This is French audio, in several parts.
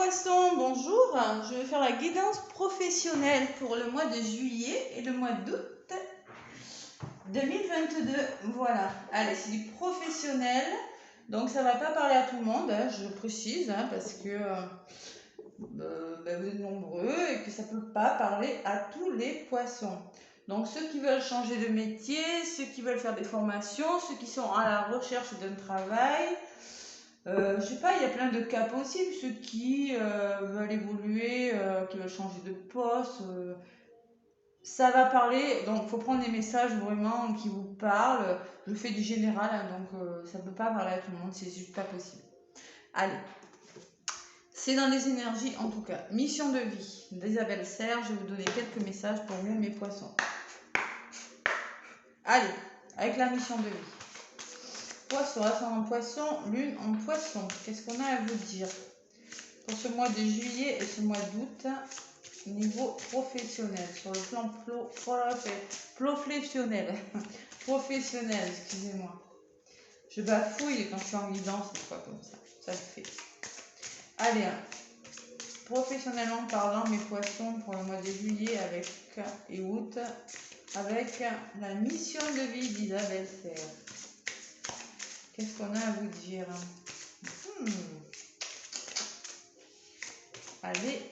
poissons, bonjour. Je vais faire la guidance professionnelle pour le mois de juillet et le mois d'août 2022. Voilà, allez, c'est du professionnel. Donc ça ne va pas parler à tout le monde, hein, je précise, hein, parce que vous êtes nombreux et que ça ne peut pas parler à tous les poissons. Donc ceux qui veulent changer de métier, ceux qui veulent faire des formations, ceux qui sont à la recherche d'un travail, je sais pas, il y a plein de cas possibles, ceux qui veulent évoluer, qui veulent changer de poste, ça va parler, donc il faut prendre des messages vraiment qui vous parlent. Je fais du général, hein, donc ça ne peut pas parler à tout le monde, c'est juste pas possible. Allez, c'est dans les énergies en tout cas. Mission de vie d'Isabelle Serre, je vais vous donner quelques messages pour vous mes poissons. Allez, avec la mission de vie. Poisson, ascendant poisson, lune en poisson. Qu'est-ce qu'on a à vous dire pour ce mois de juillet et ce mois d'août, niveau professionnel, sur le plan professionnel, excusez-moi. Je bafouille quand je suis en guidance, des fois comme ça le fait. Allez, professionnellement parlant, mes poissons pour le mois de juillet et août, avec la mission de vie d'Isabelle Serre. Qu'est-ce qu'on a à vous dire? Allez.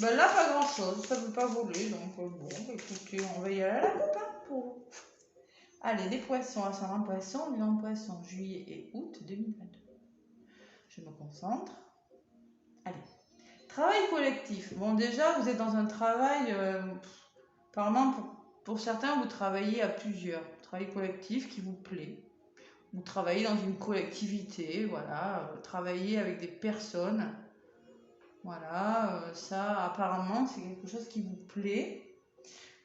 Ben là, pas grand chose, ça ne veut pas voler, donc bon, écoutez, on va y aller à la coupe pour vous. Allez, les poissons, ascendant poisson, bilan poisson, juillet et août 2022. Je me concentre. Allez. Travail collectif. Bon, déjà, vous êtes dans un travail, apparemment, pour certains, vous travaillez à plusieurs. Travail collectif qui vous plaît. Vous travaillez dans une collectivité, voilà, travaillez avec des personnes. Voilà, ça, apparemment, c'est quelque chose qui vous plaît.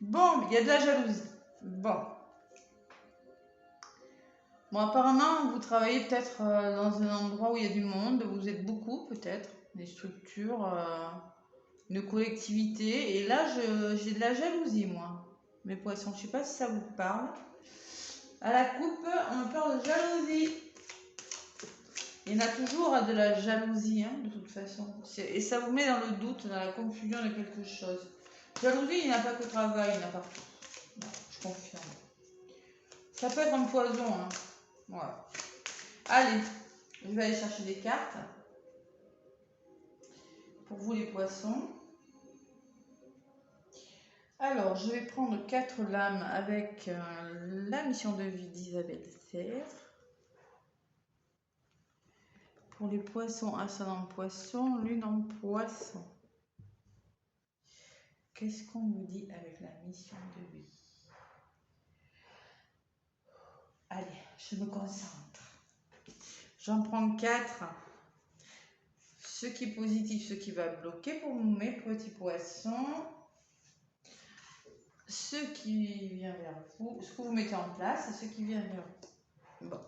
Bon, il y a de la jalousie. Bon, apparemment, vous travaillez peut-être dans un endroit où il y a du monde, vous êtes beaucoup peut-être, des structures, une collectivité. Et là, j'ai de la jalousie, moi, mes poissons. Je ne sais pas si ça vous parle. À la coupe, on me parle de jalousie. Il y en a toujours de la jalousie, hein, de toute façon. Et ça vous met dans le doute, dans la confusion de quelque chose. Jalousie, il n'y en a pas qu'au travail, il y en a partout. Non, je confirme. Ça peut être un poison, hein. Voilà. Allez, je vais aller chercher des cartes. Pour vous les poissons. Alors, je vais prendre 4 lames avec la mission de vie d'Isabelle Serre. Pour les poissons, ascendant poisson, lune en poisson. Qu'est-ce qu'on vous dit avec la mission de vie? Allez, je me concentre. J'en prends 4. Ce qui est positif, ce qui va bloquer pour mes petits poissons. Ce qui vient vers vous, ce que vous mettez en place et ce qui vient vers vous. Bon,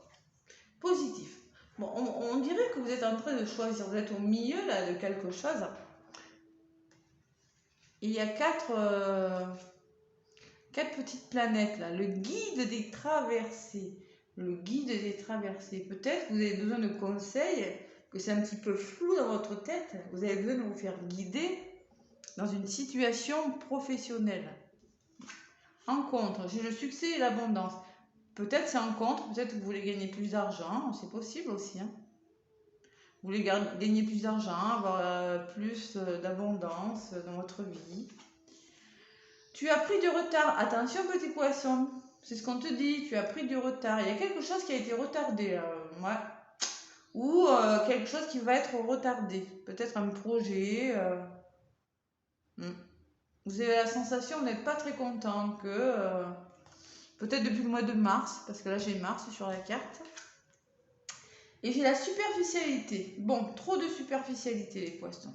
positif. Bon, on dirait que vous êtes en train de choisir, vous êtes au milieu là de quelque chose. Et il y a 4 petites planètes là, le guide des traversées. Le guide des traversées. Peut-être que vous avez besoin de conseils, que c'est un petit peu flou dans votre tête. Vous avez besoin de vous faire guider dans une situation professionnelle. En contre, j'ai le succès et l'abondance. Peut-être c'est en contre, peut-être que vous voulez gagner plus d'argent, c'est possible aussi. Hein. Vous voulez gagner plus d'argent, avoir plus d'abondance dans votre vie. Tu as pris du retard. Attention petit poisson, c'est ce qu'on te dit, tu as pris du retard. Il y a quelque chose qui a été retardé. Ouais. Ou quelque chose qui va être retardé. Peut-être un projet. Vous avez la sensation, vous n'êtes pas très content que... peut-être depuis le mois de mars, parce que là j'ai Mars sur la carte. Et j'ai la superficialité. Bon, trop de superficialité les poissons.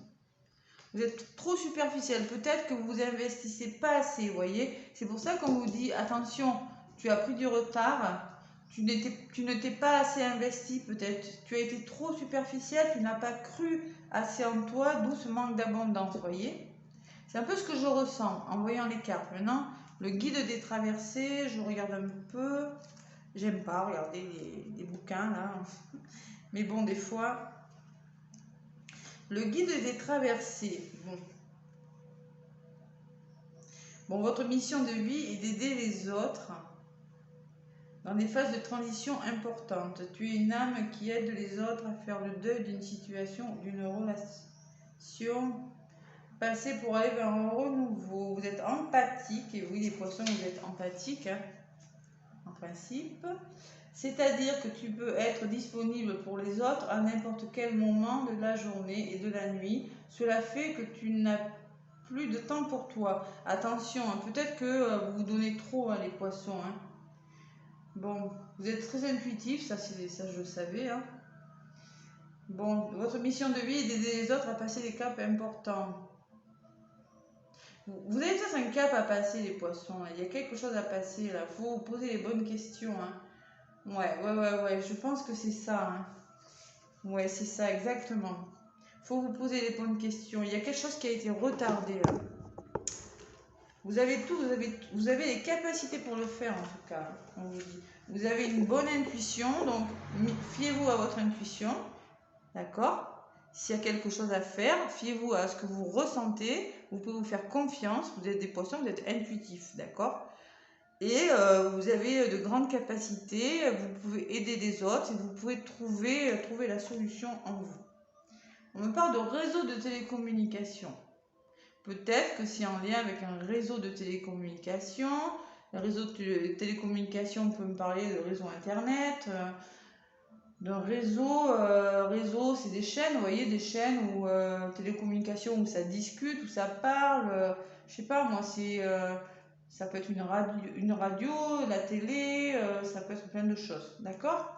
Vous êtes trop superficiel. Peut-être que vous investissez pas assez, vous voyez. C'est pour ça qu'on vous dit, attention, tu as pris du retard. Tu ne t'es pas assez investi peut-être. Tu as été trop superficiel, tu n'as pas cru assez en toi, d'où ce manque d'abondance, vous voyez. C'est un peu ce que je ressens en voyant les cartes. Maintenant, le guide des traversées, je regarde un peu. J'aime pas regarder les bouquins là. Mais bon, des fois, Le guide des traversées. Bon, votre mission de vie est d'aider les autres dans des phases de transition importantes. Tu es une âme qui aide les autres à faire le deuil d'une situation, d'une relation passée pour aller vers un renouveau. Vous êtes empathique, et oui, les poissons, vous êtes empathique, hein, en principe. C'est-à-dire que tu peux être disponible pour les autres à n'importe quel moment de la journée et de la nuit. Cela fait que tu n'as plus de temps pour toi. Attention, hein, peut-être que vous vous donnez trop, hein, les poissons. Hein. Bon, vous êtes très intuitif, ça je le savais. Hein. Bon, votre mission de vie est d'aider les autres à passer des caps importants. Vous avez peut-être un cap à passer, les poissons. Là. Il y a quelque chose à passer là. Il faut vous poser les bonnes questions. Hein. Ouais, je pense que c'est ça. Hein. Ouais, c'est ça, exactement. Faut vous poser les bonnes questions. Il y a quelque chose qui a été retardé là. Vous avez tout, vous avez les capacités pour le faire en tout cas. On vous dit. Vous avez une bonne intuition, donc fiez-vous à votre intuition. D'accord? S'il y a quelque chose à faire, fiez-vous à ce que vous ressentez. Vous pouvez vous faire confiance. Vous êtes des poissons, vous êtes intuitifs. D'accord? Et vous avez de grandes capacités, vous pouvez aider les autres et vous pouvez trouver la solution en vous. On me parle de réseau de télécommunication. Peut-être que c'est en lien avec un réseau de télécommunication. Le réseau de télécommunication peut me parler de réseau internet, d'un réseau, c'est des chaînes, vous voyez, des chaînes où télécommunication où ça discute, où ça parle, je sais pas moi, ça peut être une radio, la télé, ça peut être plein de choses, d'accord?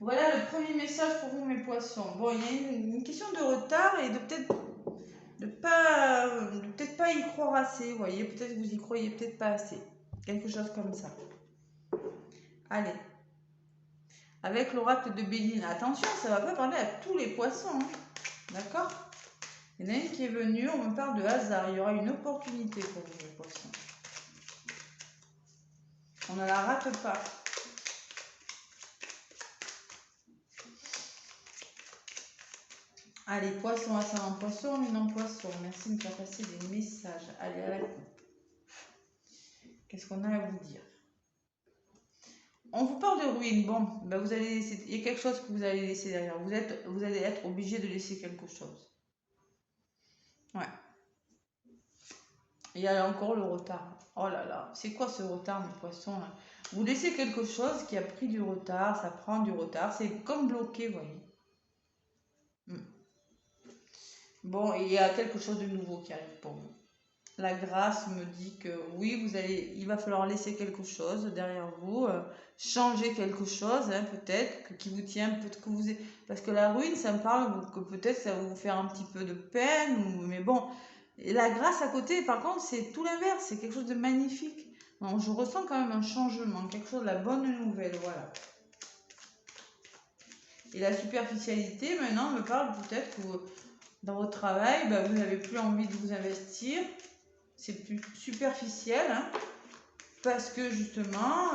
Voilà le premier message pour vous, mes poissons. Bon, il y a une question de retard et de peut-être pas y croire assez, vous voyez, peut-être que vous y croyez peut-être pas assez, quelque chose comme ça. Allez. Avec l'oracle de Béline. Attention, ça ne va pas parler à tous les poissons. Hein. D'accord? Il y en a une qui est venue, on me parle de hasard. Il y aura une opportunité pour vous, les poissons. On ne la rate pas. Allez, poisson, ascendant poisson, lune poisson. Merci de me faire passer des messages. Allez, à la coupe. Qu'est-ce qu'on a à vous dire? On vous parle de ruine. Bon, ben vous allez laisser, il y a quelque chose que vous allez laisser derrière. Vous allez être obligé de laisser quelque chose. Ouais. Il y a encore le retard. Oh là là, c'est quoi ce retard, mes poissons là? Vous laissez quelque chose qui a pris du retard, ça prend du retard. C'est comme bloqué, vous voyez. Bon, il y a quelque chose de nouveau qui arrive pour vous. La grâce me dit que oui, il va falloir laisser quelque chose derrière vous, changer quelque chose, hein, peut-être, qui vous tient, peut-être que vous... Parce que la ruine, ça me parle que peut-être ça va vous faire un petit peu de peine, mais bon... Et la grâce à côté, par contre, c'est tout l'inverse, c'est quelque chose de magnifique. Donc, je ressens quand même un changement, quelque chose de la bonne nouvelle, voilà. Et la superficialité, maintenant, me parle peut-être que dans votre travail, bah, vous n'avez plus envie de vous investir. C'est plus superficiel, hein, parce que justement,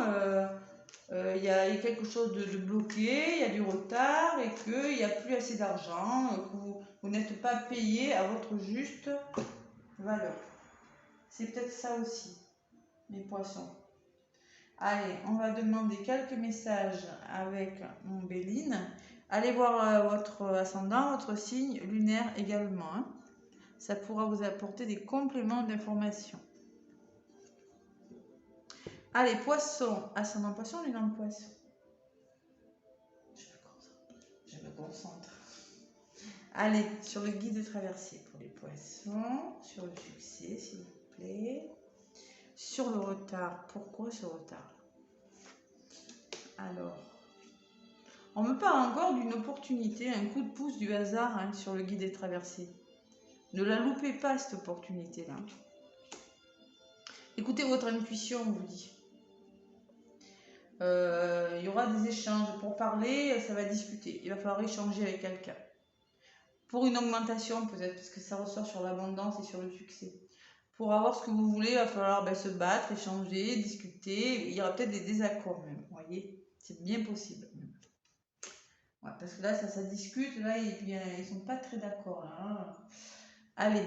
il y a quelque chose de bloqué, il y a du retard et qu'il n'y a plus assez d'argent, que vous n'êtes pas payé à votre juste valeur. C'est peut-être ça aussi, mes poissons. Allez, on va demander quelques messages avec mon Béline. Allez voir votre ascendant, votre signe lunaire également. Hein. Ça pourra vous apporter des compléments d'information. Allez, poisson, ascendant poisson, lunaire poisson. Je me concentre. Allez, sur le guide de traversée pour les poissons, sur le succès, s'il vous plaît. Sur le retard, pourquoi ce retard? Alors, on me parle encore d'une opportunité, un coup de pouce du hasard hein, sur le guide des traversées. Ne la loupez pas cette opportunité-là. Écoutez votre intuition, on vous dit. Il y aura des échanges pour parler, ça va discuter. Il va falloir échanger avec quelqu'un. Pour une augmentation peut-être, parce que ça ressort sur l'abondance et sur le succès. Pour avoir ce que vous voulez, il va falloir se battre, échanger, discuter. Il y aura peut-être des désaccords même, vous voyez. C'est bien possible. Ouais, parce que là, ça discute, là, et puis ils sont pas très d'accord, là, hein. Allez,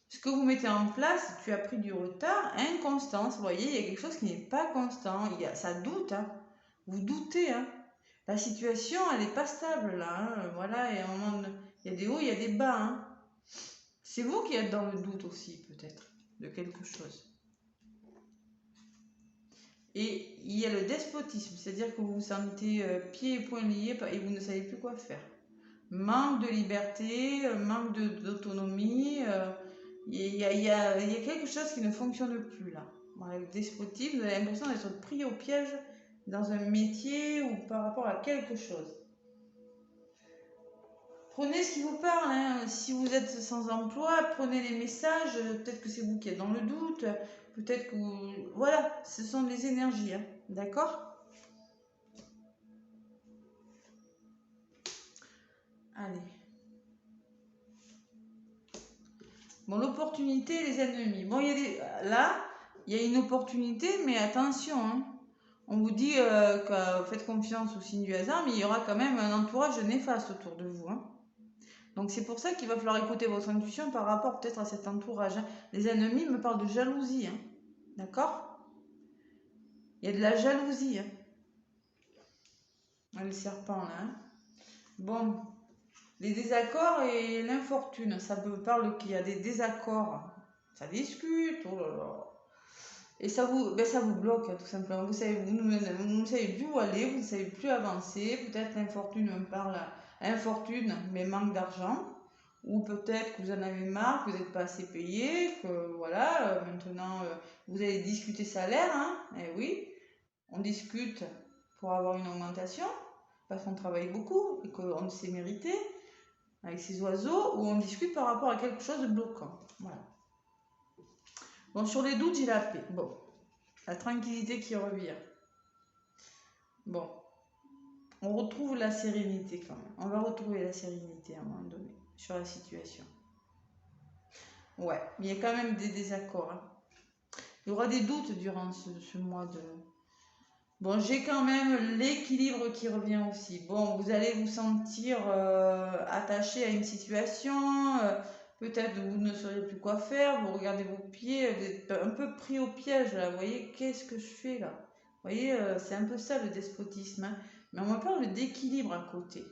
ce que vous mettez en place, tu as pris du retard, inconstance, vous voyez, il y a quelque chose qui n'est pas constant, ça doute, hein. Vous doutez, hein. La situation, elle n'est pas stable, là, hein. Voilà, et à un moment, il y a des hauts, il y a des bas, hein. C'est vous qui êtes dans le doute aussi, peut-être, de quelque chose. Et il y a le despotisme, c'est-à-dire que vous vous sentez pieds et poings liés et vous ne savez plus quoi faire. Manque de liberté, manque d'autonomie, il y a quelque chose qui ne fonctionne plus là. Voilà, le despotisme, vous avez l'impression d'être pris au piège dans un métier ou par rapport à quelque chose. Prenez ce qui vous parle, hein. Si vous êtes sans emploi, prenez les messages, peut-être que c'est vous qui êtes dans le doute, peut-être que vous... Voilà, ce sont les énergies, hein. D'accord? Allez. Bon, l'opportunité, les ennemis. Bon, là, il y a une opportunité, mais attention, hein. On vous dit que faites confiance au signe du hasard, mais il y aura quand même un entourage néfaste autour de vous, hein. Donc c'est pour ça qu'il va falloir écouter votre intuition par rapport peut-être à cet entourage, hein. Les ennemis me parlent de jalousie, hein. D'accord? Il y a de la jalousie, hein. Le serpent là, hein. Bon, les désaccords et l'infortune, ça me parle qu'il y a des désaccords. Ça discute, oh là là. Et ça vous bloque, hein, tout simplement. Vous ne savez plus où aller, vous ne savez plus avancer. Peut-être l'infortune me parle infortune, mais manque d'argent. Ou peut-être que vous en avez marre, que vous n'êtes pas assez payé, que voilà, maintenant vous allez discuter salaire, hein. Eh oui, on discute pour avoir une augmentation, parce qu'on travaille beaucoup et qu'on s'est mérité avec ces oiseaux, ou on discute par rapport à quelque chose de bloquant. Voilà. Bon, sur les doutes, j'ai la paix. Bon, la tranquillité qui revient. Bon, on retrouve la sérénité quand même. On va retrouver la sérénité à un moment donné sur la situation. Ouais, mais il y a quand même des désaccords, hein. Il y aura des doutes durant ce mois de... Bon, j'ai quand même l'équilibre qui revient aussi. Bon, vous allez vous sentir attaché à une situation, peut-être vous ne saurez plus quoi faire, vous regardez vos pieds, vous êtes un peu pris au piège là. Vous voyez, qu'est-ce que je fais là? Vous voyez, c'est un peu ça le despotisme, hein. Mais on me parle d'équilibre à côté.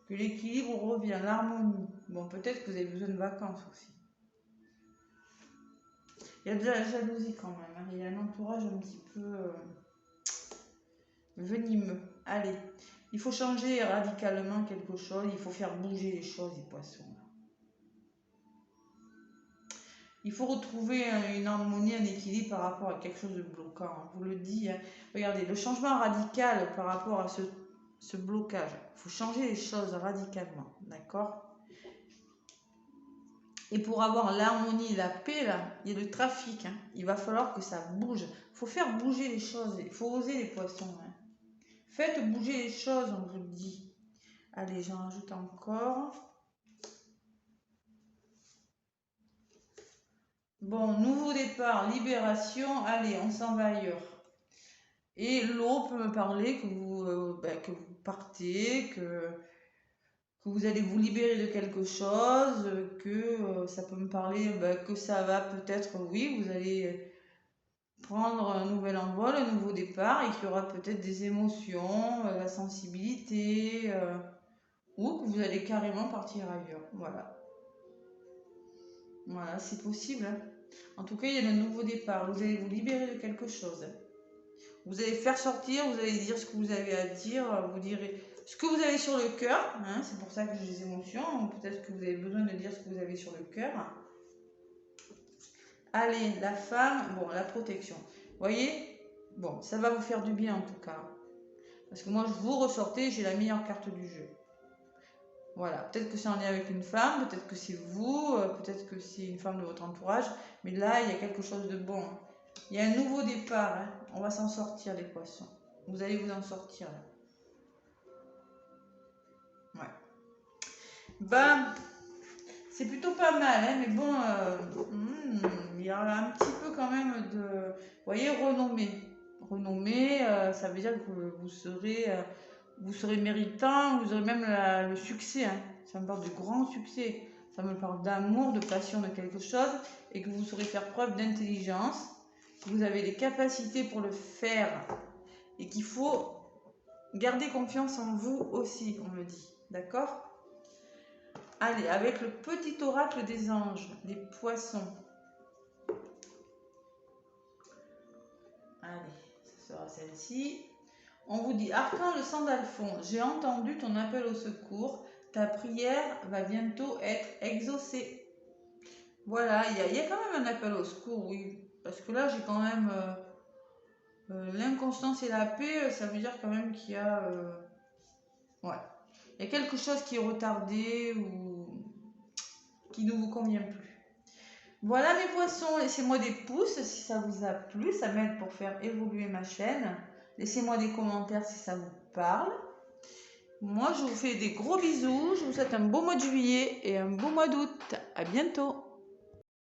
Que l'équilibre revient, l'harmonie. Bon, peut-être que vous avez besoin de vacances aussi. Il y a de la jalousie quand même, hein. Il y a un entourage un petit peu venimeux. Allez, il faut changer radicalement quelque chose, il faut faire bouger les choses, les poissons. Il faut retrouver une harmonie, un équilibre par rapport à quelque chose de bloquant, hein. Je vous le dis, hein. Regardez, le changement radical par rapport à ce blocage. Il faut changer les choses radicalement, d'accord? Et pour avoir l'harmonie, la paix, là, il y a le trafic, hein. Il va falloir que ça bouge. Il faut faire bouger les choses, il faut oser les poissons, hein. Faites bouger les choses, on vous le dit. Allez, j'en rajoute encore. Bon, nouveau départ, libération. Allez, on s'en va ailleurs. Et l'eau peut me parler que que vous partez, que vous allez vous libérer de quelque chose, que ça peut me parler que ça va peut-être, oui, vous allez prendre un nouvel envol, un nouveau départ, et qu'il y aura peut-être des émotions, la sensibilité, ou que vous allez carrément partir ailleurs. Voilà. Voilà, c'est possible, hein. En tout cas, il y a un nouveau départ. Vous allez vous libérer de quelque chose. Vous allez faire sortir, vous allez dire ce que vous avez à dire, vous direz ce que vous avez sur le cœur, hein. C'est pour ça que j'ai des émotions. Peut-être que vous avez besoin de dire ce que vous avez sur le cœur. Allez, la femme, bon, la protection. Vous voyez? Bon, ça va vous faire du bien en tout cas. Parce que moi, je vous ressortais, j'ai la meilleure carte du jeu. Voilà, peut-être que c'est en lien avec une femme, peut-être que c'est vous, peut-être que c'est une femme de votre entourage, mais là, il y a quelque chose de bon. Il y a un nouveau départ, hein. On va s'en sortir, les poissons. Vous allez vous en sortir, là. Ouais. Ben, c'est plutôt pas mal, hein, mais bon, il y a un petit peu quand même de... Vous voyez, renommé. Renommé, ça veut dire que vous serez vous serez méritant, vous aurez même le succès. Hein. Ça me parle de grand succès. Ça me parle d'amour, de passion de quelque chose et que vous saurez faire preuve d'intelligence. Vous avez des capacités pour le faire et qu'il faut garder confiance en vous aussi, on me dit. D'accord? Allez, avec le petit oracle des anges, des poissons. Allez, ce sera celle-ci. On vous dit, Archange Sandalphon, j'ai entendu ton appel au secours. Ta prière va bientôt être exaucée. Voilà, il y a quand même un appel au secours, oui. Parce que là, j'ai quand même l'inconstance et la paix. Ça veut dire quand même qu'il y a... ouais. Il y a quelque chose qui est retardé ou qui ne vous convient plus. Voilà mes poissons, laissez-moi des pouces si ça vous a plu. Ça m'aide pour faire évoluer ma chaîne. Laissez-moi des commentaires si ça vous parle. Moi, je vous fais des gros bisous. Je vous souhaite un beau mois de juillet et un beau mois d'août. À bientôt.